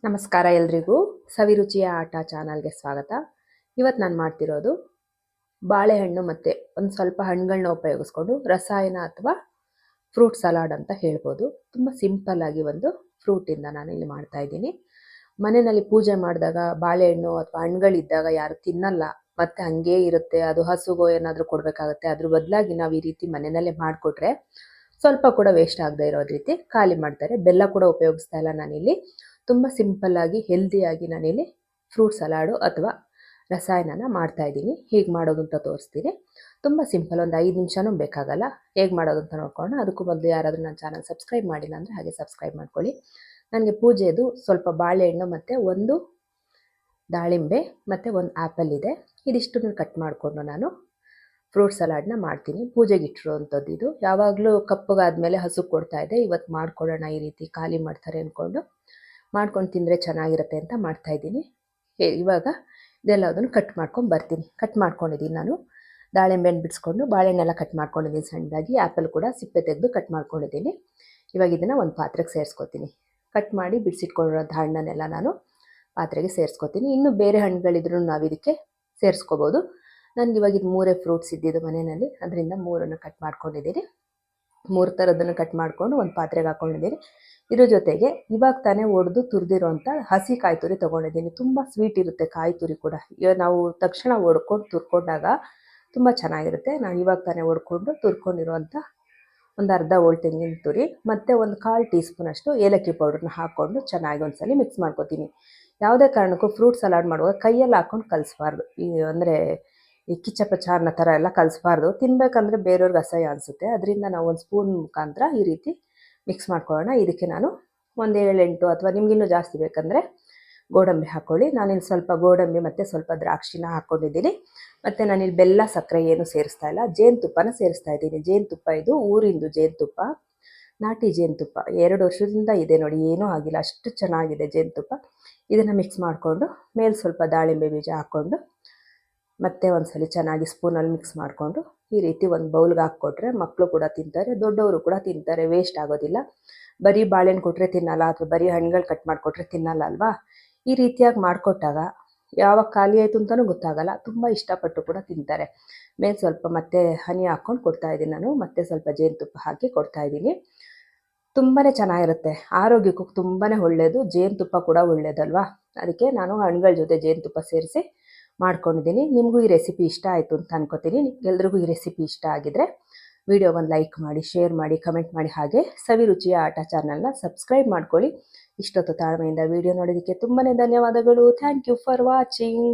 ನಮಸ್ಕಾರ ಎಲ್ರಿಗೂ ಸವಿರುಚಿಯ ಆಟ ಚಾನಲ್ಗೆ ಸ್ವಾಗತ. ಇವತ್ತು ನಾನು ಮಾಡ್ತಿರೋದು ಬಾಳೆಹಣ್ಣು ಮತ್ತು ಒಂದು ಸ್ವಲ್ಪ ಹಣ್ಣುಗಳನ್ನ ಉಪಯೋಗಿಸ್ಕೊಂಡು ರಸಾಯನ ಅಥವಾ ಫ್ರೂಟ್ ಸಲಾಡ್ ಅಂತ ಹೇಳ್ಬೋದು. ತುಂಬ ಸಿಂಪಲ್ಲಾಗಿ ಒಂದು ಫ್ರೂಟಿಂದ ನಾನು ಇಲ್ಲಿ ಮಾಡ್ತಾಯಿದ್ದೀನಿ. ಮನೆಯಲ್ಲಿ ಪೂಜೆ ಮಾಡಿದಾಗ ಬಾಳೆಹಣ್ಣು ಅಥವಾ ಹಣ್ಣುಗಳಿದ್ದಾಗ ಯಾರು ತಿನ್ನಲ್ಲ, ಮತ್ತು ಹಂಗೇ ಇರುತ್ತೆ, ಅದು ಹಸುಗೋ ಏನಾದರೂ ಕೊಡಬೇಕಾಗತ್ತೆ. ಅದ್ರ ಬದಲಾಗಿ ನಾವು ಈ ರೀತಿ ಮನೆಯಲ್ಲೇ ಮಾಡಿಕೊಟ್ರೆ ಸ್ವಲ್ಪ ಕೂಡ ವೇಸ್ಟ್ ಆಗದೆ ಇರೋದು ರೀತಿ ಖಾಲಿ ಮಾಡ್ತಾರೆ. ಬೆಲ್ಲ ಕೂಡ ಉಪಯೋಗಿಸ್ತಾ ಇಲ್ಲ ನಾನಿಲ್ಲಿ. ತುಂಬ ಸಿಂಪಲ್ಲಾಗಿ ಹೆಲ್ದಿಯಾಗಿ ನಾನಿಲ್ಲಿ ಫ್ರೂಟ್ ಸಲಾಡು ಅಥವಾ ರಸಾಯನನ ಮಾಡ್ತಾಯಿದ್ದೀನಿ. ಹೇಗೆ ಮಾಡೋದು ಅಂತ ತೋರಿಸ್ತೀನಿ. ತುಂಬ ಸಿಂಪಲ್, ಒಂದು 5 ನಿಮಿಷನೂ ಬೇಕಾಗಲ್ಲ. ಹೇಗೆ ಮಾಡೋದು ಅಂತ ನೋಡ್ಕೊಳ್ಳೋಣ. ಅದಕ್ಕೂ ಮೊದಲು ಯಾರಾದರೂ ನನ್ನ ಚಾನಲ್ ಸಬ್ಸ್ಕ್ರೈಬ್ ಮಾಡಿಲ್ಲ ಅಂದರೆ ಹಾಗೆ ಸಬ್ಸ್ಕ್ರೈಬ್ ಮಾಡ್ಕೊಳ್ಳಿ. ನನಗೆ ಪೂಜೆದು ಸ್ವಲ್ಪ ಬಾಳೆಹಣ್ಣು ಮತ್ತು ಒಂದು ದಾಳಿಂಬೆ ಮತ್ತು ಒಂದು ಆ್ಯಪಲ್ ಇದೆ. ಇದಿಷ್ಟನ್ನು ಕಟ್ ಮಾಡಿಕೊಂಡು ನಾನು ಫ್ರೂಟ್ ಸಲಾಡ್ನ ಮಾಡ್ತೀನಿ. ಪೂಜೆಗೆ ಇಟ್ಟಿರೋವಂಥದ್ದು ಇದು. ಯಾವಾಗಲೂ ಕಪ್ಪಗಾದ್ಮೇಲೆ ಹಸುಗೆ ಕೊಡ್ತಾಯಿದ್ದೆ. ಇವತ್ತು ಮಾಡ್ಕೊಳ್ಳೋಣ, ಈ ರೀತಿ ಖಾಲಿ ಮಾಡ್ತಾರೆ ಅಂದ್ಕೊಂಡು ಮಾಡ್ಕೊಂಡು ತಿಂದರೆ ಚೆನ್ನಾಗಿರುತ್ತೆ ಅಂತ ಮಾಡ್ತಾಯಿದ್ದೀನಿ. ಇವಾಗ ಇದೆಲ್ಲದನ್ನು ಕಟ್ ಮಾಡ್ಕೊಂಡು ಬರ್ತೀನಿ. ಕಟ್ ಮಾಡ್ಕೊಂಡಿದ್ದೀನಿ ನಾನು. ದಾಳಿಂಬೆನ ಬಿಡಿಸ್ಕೊಂಡು ಬಾಳೆಹಣ್ಣೆಲ್ಲ ಕಟ್ ಮಾಡ್ಕೊಂಡಿದ್ದೀನಿ ಸಣ್ಣದಾಗಿ. ಆ್ಯಪಲ್ ಕೂಡ ಸಿಪ್ಪೆ ತೆಗೆದು ಕಟ್ ಮಾಡ್ಕೊಂಡಿದ್ದೀನಿ. ಇವಾಗ ಇದನ್ನು ಒಂದು ಪಾತ್ರೆಗೆ ಸೇರಿಸ್ಕೊತೀನಿ. ಕಟ್ ಮಾಡಿ ಬಿಡಿಸಿಟ್ಕೊಂಡಿರೋಂಥ ಹಣ್ಣನ್ನೆಲ್ಲ ನಾನು ಪಾತ್ರೆಗೆ ಸೇರಿಸ್ಕೊತೀನಿ. ಇನ್ನೂ ಬೇರೆ ಹಣ್ಣುಗಳಿದ್ರೂ ನಾವು ಇದಕ್ಕೆ ಸೇರಿಸ್ಕೋಬೋದು. ನನಗೆ ಇವಾಗ ಇದು 3 ಫ್ರೂಟ್ಸ್ ಇದ್ದಿದ್ದು ಮನೆಯಲ್ಲಿ, ಅದರಿಂದ 3 ಕಟ್ ಮಾಡ್ಕೊಂಡಿದ್ದೀನಿ. 3 ಥರದ್ದನ್ನು ಕಟ್ ಮಾಡಿಕೊಂಡು ಒಂದು ಪಾತ್ರೆಗೆ ಹಾಕ್ಕೊಂಡಿದ್ದೀನಿ. ಇದ್ರ ಜೊತೆಗೆ ಇವಾಗ ತಾನೇ ಒಡೆದು ತುರಿದಿರೋಂಥ ಹಸಿ ಕಾಯಿ ತುರಿ ತೊಗೊಂಡಿದ್ದೀನಿ. ತುಂಬ ಸ್ವೀಟ್ ಇರುತ್ತೆ ಕಾಯಿ ತುರಿ ಕೂಡ. ಇವಾಗ ನಾವು ತಕ್ಷಣ ಒಡ್ಕೊಂಡು ತುರ್ಕೊಂಡಾಗ ತುಂಬ ಚೆನ್ನಾಗಿರುತ್ತೆ. ನಾನು ಇವಾಗ ತಾನೇ ಒಡ್ಕೊಂಡು ತುರ್ಕೊಂಡಿರೋಂಥ ಒಂದು ಅರ್ಧ ಹೋಳು ತೆಂಗಿನ ತುರಿ ಮತ್ತು ಒಂದು 1/4 ಟೀ ಸ್ಪೂನಷ್ಟು ಏಲಕ್ಕಿ ಪೌಡ್ರನ್ನ ಹಾಕ್ಕೊಂಡು ಚೆನ್ನಾಗಿ ಒಂದ್ಸಲ ಮಿಕ್ಸ್ ಮಾಡ್ಕೊತೀನಿ. ಯಾವುದೇ ಕಾರಣಕ್ಕೂ ಫ್ರೂಟ್ ಸಲಾಡ್ ಮಾಡುವಾಗ ಕೈಯಲ್ಲಿ ಹಾಕ್ಕೊಂಡು ಕಲಿಸ್ಬಾರ್ದು. ಅಂದರೆ ಈ ಕಿಚ್ಚಪಚ್ಚ ಅನ್ನೋ ಥರ ಎಲ್ಲ ಕಲಿಸ್ಬಾರ್ದು. ತಿನ್ನಬೇಕಂದ್ರೆ ಬೇರೆಯವ್ರಿಗೆ ಅಸಹ್ಯ ಅನಿಸುತ್ತೆ. ಅದರಿಂದ ನಾವು ಒಂದು ಸ್ಪೂನ್ ಮುಖಾಂತರ ಈ ರೀತಿ ಮಿಕ್ಸ್ ಮಾಡ್ಕೊಳ್ಳೋಣ. ಇದಕ್ಕೆ ನಾನು ಒಂದು 7-8 ಅಥವಾ ನಿಮಗಿನ್ನೂ ಜಾಸ್ತಿ ಬೇಕಂದರೆ ಗೋಡಂಬಿ ಹಾಕ್ಕೊಳ್ಳಿ. ನಾನಿಲ್ಲಿ ಸ್ವಲ್ಪ ಗೋಡಂಬಿ ಮತ್ತು ಸ್ವಲ್ಪ ದ್ರಾಕ್ಷಿನ ಹಾಕ್ಕೊಂಡಿದ್ದೀನಿ. ಮತ್ತು ನಾನಿಲ್ಲಿ ಬೆಲ್ಲ ಸಕ್ಕರೆ ಏನು ಸೇರಿಸ್ತಾ ಇಲ್ಲ, ಜೇನುತುಪ್ಪನ ಸೇರಿಸ್ತಾ ಇದ್ದೀನಿ. ಜೇನುತುಪ್ಪ ಇದು ಊರಿಂದು ಜೇನುತುಪ್ಪ, ನಾಟಿ ಜೇನುತುಪ್ಪ. 2 ವರ್ಷದಿಂದ ಇದೆ ನೋಡಿ, ಏನೂ ಆಗಿಲ್ಲ, ಅಷ್ಟು ಚೆನ್ನಾಗಿದೆ ಜೇನುತುಪ್ಪ. ಇದನ್ನು ಮಿಕ್ಸ್ ಮಾಡಿಕೊಂಡು ಮೇಲೆ ಸ್ವಲ್ಪ ದಾಳಿಂಬೆ ಬೀಜ ಹಾಕ್ಕೊಂಡು ಮತ್ತೆ ಒಂದ್ಸಲ ಚೆನ್ನಾಗಿ ಸ್ಪೂನಲ್ಲಿ ಮಿಕ್ಸ್ ಮಾಡಿಕೊಂಡು ಈ ರೀತಿ ಒಂದು ಬೌಲ್ಗೆ ಹಾಕ್ಕೊಟ್ರೆ ಮಕ್ಕಳು ಕೂಡ ತಿಂತಾರೆ, ದೊಡ್ಡವರು ಕೂಡ ತಿಂತಾರೆ, ವೇಸ್ಟ್ ಆಗೋದಿಲ್ಲ. ಬರೀ ಬಾಳೆಹಣ್ಣು ಕೊಟ್ಟರೆ ತಿನ್ನಲ್ಲ, ಅಥವಾ ಬರೀ ಹಣ್ಣುಗಳು ಕಟ್ ಮಾಡಿಕೊಟ್ರೆ ತಿನ್ನಲ್ಲ ಅಲ್ವಾ. ಈ ರೀತಿಯಾಗಿ ಮಾಡಿಕೊಟ್ಟಾಗ ಯಾವಾಗ ಖಾಲಿ ಆಯಿತು ಅಂತಲೂ ಗೊತ್ತಾಗಲ್ಲ, ತುಂಬ ಇಷ್ಟಪಟ್ಟು ಕೂಡ ತಿಂತಾರೆ. ಮೇಲೆ ಸ್ವಲ್ಪ ಮತ್ತೆ ಹನಿ ಹಾಕ್ಕೊಂಡು ಕೊಡ್ತಾಯಿದ್ದೀನಿ ನಾನು, ಮತ್ತೆ ಸ್ವಲ್ಪ ಜೇನುತುಪ್ಪ ಹಾಕಿ ಕೊಡ್ತಾಯಿದ್ದೀನಿ. ತುಂಬಾ ಚೆನ್ನಾಗಿರುತ್ತೆ, ಆರೋಗ್ಯಕ್ಕೂ ತುಂಬಾ ಒಳ್ಳೆಯದು. ಜೇನುತುಪ್ಪ ಕೂಡ ಒಳ್ಳೆಯದಲ್ವಾ, ಅದಕ್ಕೆ ನಾನು ಹಣ್ಣುಗಳ ಜೊತೆ ಜೇನುತುಪ್ಪ ಸೇರಿಸಿ ಮಾಡ್ಕೊಂಡಿದ್ದೀನಿ. ನಿಮಗೂ ಈ ರೆಸಿಪಿ ಇಷ್ಟ ಆಯಿತು ಅಂತ ಅನ್ಕೋತೀನಿ. ಎಲ್ರಿಗೂ ಈ ರೆಸಿಪಿ ಇಷ್ಟ ಆಗಿದ್ರೆ ವಿಡಿಯೋಗೊಂದು ಲೈಕ್ ಮಾಡಿ, ಶೇರ್ ಮಾಡಿ, ಕಮೆಂಟ್ ಮಾಡಿ. ಹಾಗೆ ಸವಿರುಚಿಯ ಆಟ ಚಾನಲ್ನ ಸಬ್ಸ್ಕ್ರೈಬ್ ಮಾಡ್ಕೊಳ್ಳಿ. ಇಷ್ಟೊತ್ತು ತಾಳ್ಮೆಯಿಂದ ವಿಡಿಯೋ ನೋಡೋದಕ್ಕೆ ತುಂಬಾ ಧನ್ಯವಾದಗಳು. Thank you for watching.